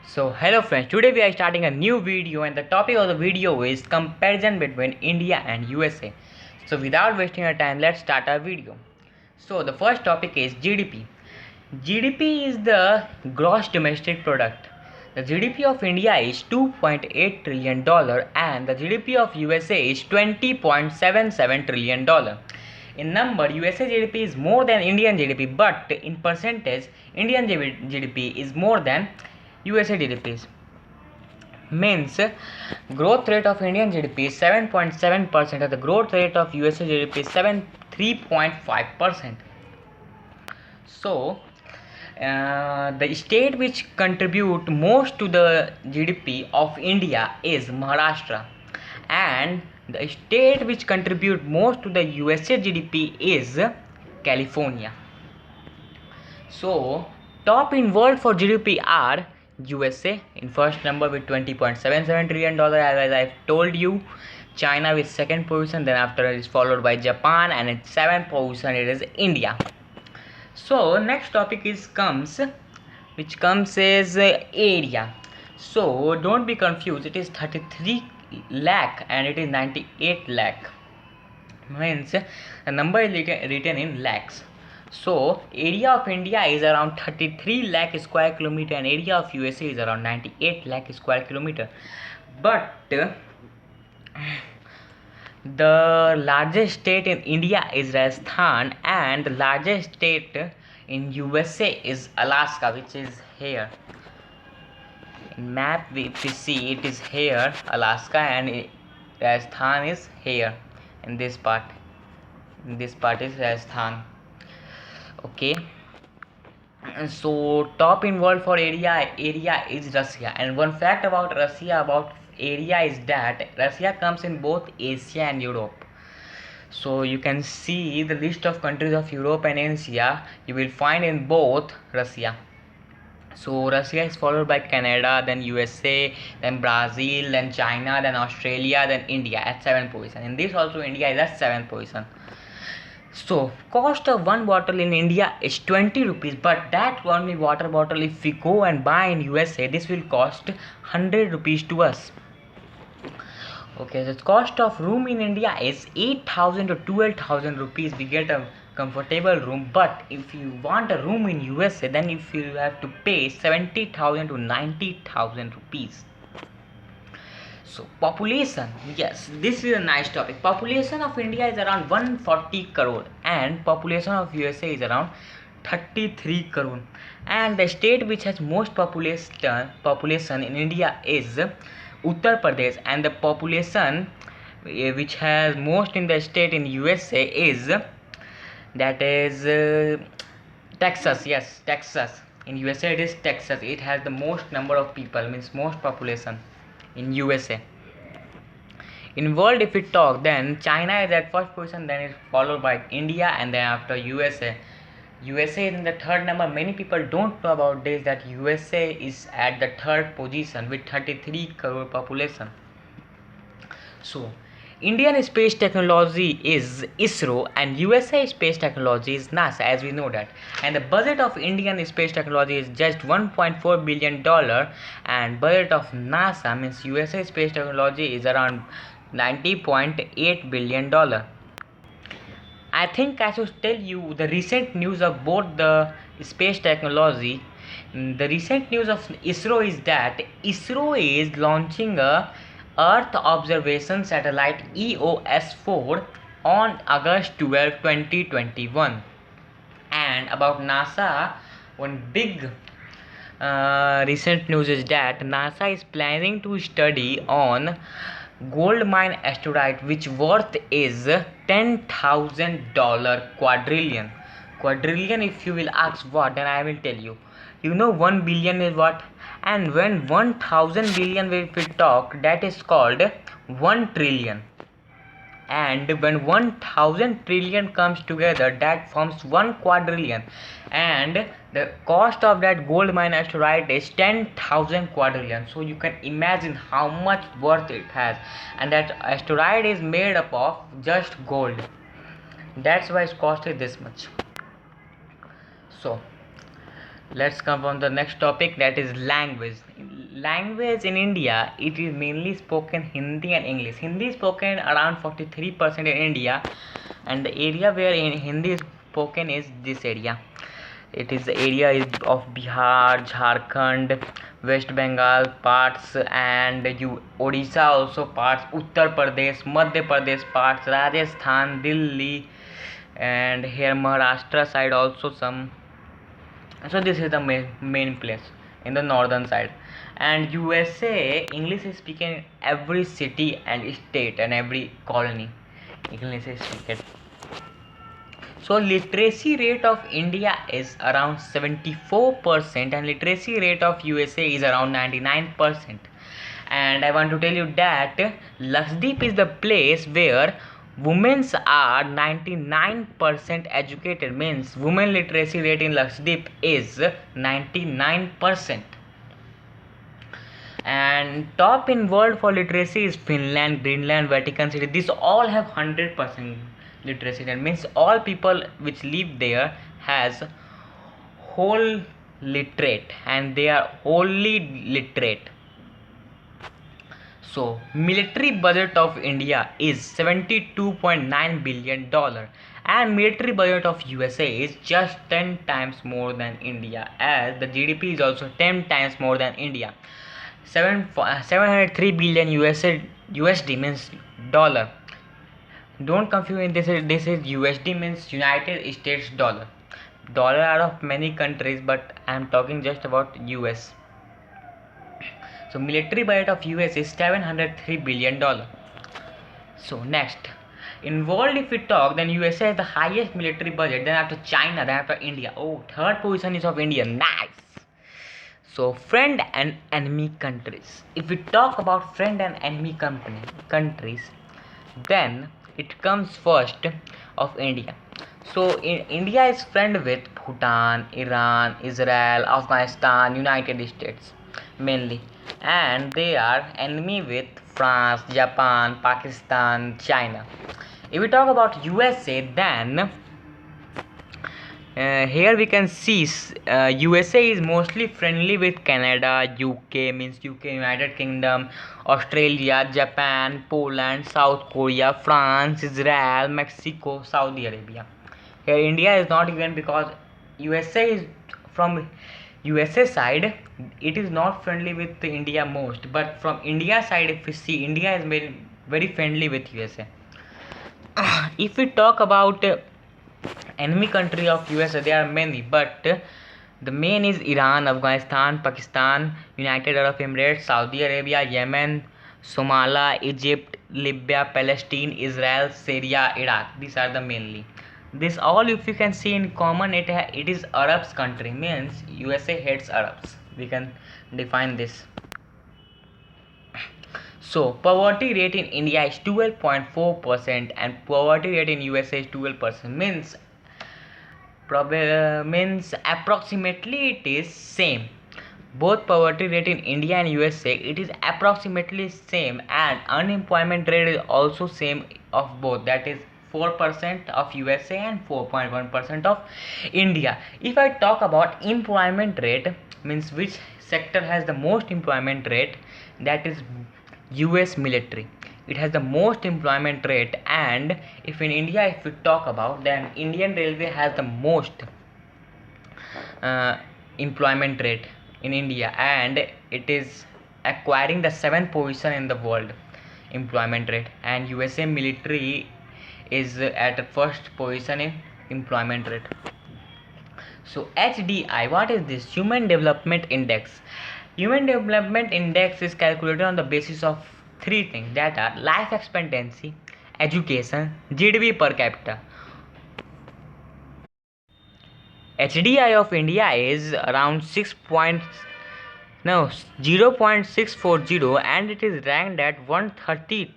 So hello friends, today we are starting a new video and the topic of the video is comparison between India and USA. So without wasting our time, let's start our video. So the first topic is GDP. GDP is the gross domestic product. The GDP of India is $2.8 trillion and the GDP of USA is $20.77 trillion. In number, USA GDP is more than Indian GDP, but in percentage, Indian GDP is more than USA GDP. Means growth rate of Indian GDP is 7.7% and the growth rate of USA GDP is 3.5%. So the state which contribute most to the GDP of India is Maharashtra, and the state which contribute most to the USA GDP is California. So top in world for GDP are USA in first number with $20.77 trillion, as I told you. China with second position, then after it is followed by Japan, and in seventh position it is India. So next topic is comes is area. So don't be confused, it is 33 lakh and it is 98 lakh, means the number is written in lakhs. So area of India is around 33 lakh square kilometer and area of USA is around 98 lakh square kilometer. But the largest state in India is Rajasthan and the largest state in USA is Alaska, which is here. In map if we see, it is here Alaska and Rajasthan is here in this part. In this part is Rajasthan. Okay. So top in world for area is Russia, and one fact about Russia about area is that Russia comes in both Asia and Europe. So you can see the list of countries of Europe and Asia you will find in both Russia. So Russia is followed by Canada, then USA, then Brazil, then China, then Australia, then India at 7th position. In this also India is at 7th position. So cost of one bottle in India is 20 rupees, but that only water bottle if we go and buy in USA, this will cost 100 rupees to us. Okay, the cost of room in India is 8,000 to 12,000 rupees. We get a comfortable room, but if you want a room in USA, then if you have to pay 70,000 to 90,000 rupees. So population, yes, this is a nice topic. Population of India is around 140 crore and population of USA is around 33 crore, and the state which has most population in India is Uttar Pradesh, and the population which has most in the state in USA is Texas. Yes, Texas. In USA it is Texas. It has the most number of people, means most population in USA. In world if we talk, then China is at first position, then it's followed by India, and then after USA. USA is in the third number. Many people don't know about this, that USA is at the third position with 33 crore population. So Indian space technology is ISRO and USA space technology is NASA, as we know that. And the budget of Indian space technology is just $1.4 billion and budget of NASA, means USA space technology, is around $90.8 billion. I think I should tell you the recent news of both the space technology. The recent news of ISRO is that ISRO is launching a Earth observation satellite EOS-4 on August 12, 2021. And about NASA, one big recent news is that NASA is planning to study on gold mine asteroid which worth is $10,000 quadrillion. Quadrillion, if you will ask what, then I will tell you. You know 1 billion is what, and when 1000 billion we talk, that is called 1 trillion, and when 1000 trillion comes together, that forms 1 quadrillion, and the cost of that gold mine asteroid is 10,000 quadrillion. So you can imagine how much worth it has, and that asteroid is made up of just gold. That's why it's costed this much. So let's come on the next topic, that is language. language in India, it is mainly spoken Hindi and English. Hindi is spoken around 43% in India, and the area where in Hindi is spoken is this area. It is the area of Bihar, Jharkhand, West Bengal parts, and Odisha also parts, Uttar Pradesh, Madhya Pradesh parts, Rajasthan, Delhi, and here Maharashtra side also some. So this is the main place in the northern side. And USA English is spoken in every city and state and every colony. English is spoken. So literacy rate of India is around 74% and literacy rate of USA is around 99%. And I want to tell you that Lakshadweep is the place where women are 99% educated, means women literacy rate in Lakshadweep is 99%. And top in world for literacy is Finland, Greenland, Vatican City. These all have 100% literacy rate, means all people which live there has whole literate and they are wholly literate. So military budget of India is $72.9 billion and military budget of USA is just 10 times more than India, as the GDP is also 10 times more than India. 703 billion USD means dollar. Don't confuse, this is USD means United States dollar. Dollar are of many countries, but I am talking just about US. So military budget of US is $703 billion. So next, in world if we talk, then USA has the highest military budget, then after China, then after India. Oh, third position is of India. Nice. So friend and enemy countries. If we talk about friend and enemy countries, then it comes first of India. So India is friend with Bhutan, Iran, Israel, Afghanistan, United States mainly, and they are enemy with France, Japan, Pakistan, China. If we talk about USA, then here we can see USA is mostly friendly with Canada, UK means UK, United Kingdom, Australia, Japan, Poland, South Korea, France, Israel, Mexico, Saudi Arabia. Here India is not even, because USA is from USA side, it is not friendly with India most, but from India side if we see, India is very friendly with USA. If we talk about enemy country of USA, there are many, but the main is Iran, Afghanistan, Pakistan, United Arab Emirates, Saudi Arabia, Yemen, Somalia, Egypt, Libya, Palestine, Israel, Syria, Iraq. These are the mainly. This all if you can see in common, it is Arabs country, means USA hates Arabs. We can define this. So poverty rate in India is 12.4% and poverty rate in USA is 12%, means approximately it is same. Both poverty rate in India and USA, it is approximately same, and unemployment rate is also same of both, that is 4% of USA and 4.1% of India. If I talk about employment rate, means which sector has the most employment rate, that is US military. It has the most employment rate. And if in India if we talk about, then Indian Railway has the most employment rate in India, and it is acquiring the 7th position in the world employment rate, and USA military is at the first position in employment rate. So HDI, what is this? Human Development Index. Human Development Index is calculated on the basis of three things, that are life expectancy, education, GDP per capita. HDI of India is around 0.640, and it is ranked at 130.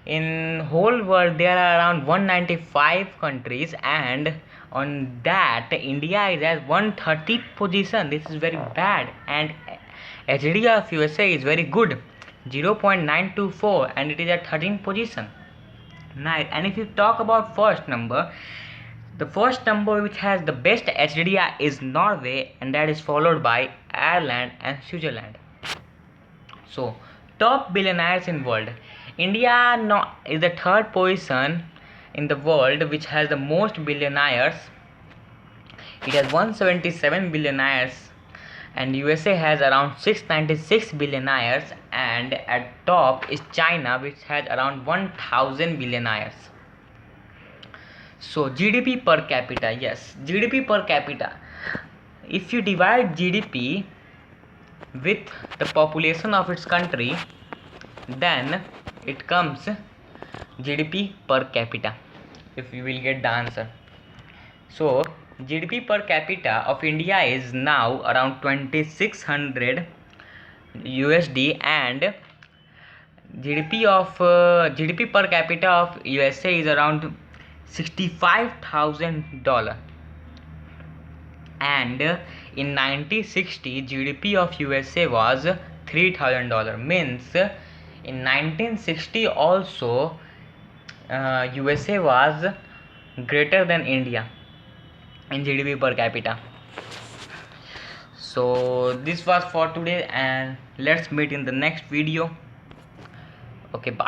In whole world there are around 195 countries, and on that India is at 130th position. This is very bad, and HDI of USA is very good, 0.924, and it is at 13th position. Nice. And if you talk about first number, the first number which has the best HDI is Norway, and that is followed by Ireland and Switzerland. So top billionaires in world. India is the third position in the world which has the most billionaires. It has 177 billionaires, and USA has around 696 billionaires, and at top is China which has around 1000 billionaires. So GDP per capita, yes, GDP per capita. If you divide GDP with the population of its country, then it comes GDP per capita, if you will get the answer. So GDP per capita of India is now around 2600 USD, and GDP per capita of USA is around $65,000, and in 1960 GDP of USA was $3,000. Means in 1960 also USA was greater than India in GDP per capita. So this was for today, and let's meet in the next video. Okay, bye.